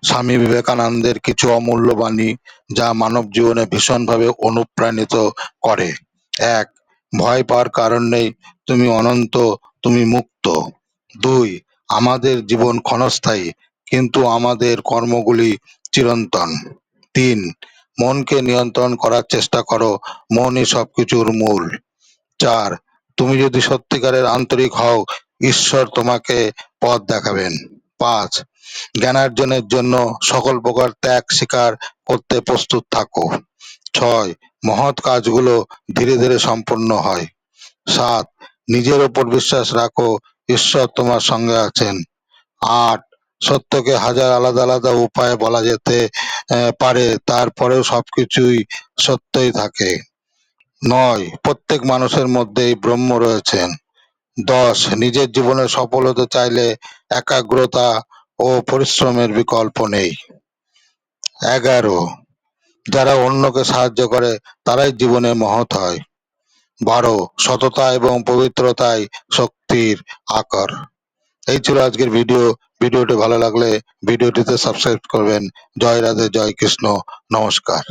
স্বামী বিবেকানন্দের কিছু অমূল্য বাণী যা মানব জীবনে ভীষণভাবে অনুপ্রাণিত করে। এক, ভয় পাওয়ার কারণ নেই, তুমি অনন্ত, তুমি মুক্ত। দুই, আমাদের জীবন ক্ষণস্থায়ী, কিন্তু আমাদের কর্মগুলি চিরন্তন। তিন, মনকে নিয়ন্ত্রণ করার চেষ্টা করো, মনই সবকিছুর মূল। চার, তুমি যদি সত্যিকারের আন্তরিক হও, ঈশ্বর তোমাকে পথ দেখাবেন। পাঁচ, জ্ঞানার্জনের জন্য সকল প্রকার ত্যাগ স্বীকার করতে প্রস্তুত থাকো। ছয়, মহৎ কাজগুলো ধীরে ধীরে সম্পন্ন হয়। সাত, নিজের ওপর বিশ্বাস রাখো, ঈশ্বর তোমার সঙ্গে আছেন। আট, সত্যকে হাজার আলাদা আলাদা উপায়ে বলা যেতে পারে, তারপরেও সবকিছুই সত্যই থাকে। নয়, প্রত্যেক মানুষের মধ্যেই ব্রহ্ম রয়েছেন। 10, নিজের জীবনে সফল হতে চাইলে একাগ্রতা ও পরিশ্রমের বিকল্প নেই। 11, যারা অন্যকে সাহায্য করে তারাই জীবনে মহৎ হয়। 12, সততা এবং পবিত্রতাই শক্তির আকর। এই ছিল আজকের ভিডিওটি ভালো লাগলে ভিডিওটিতে সাবস্ক্রাইব করবেন। জয় রাধে, জয় কৃষ্ণ, নমস্কার।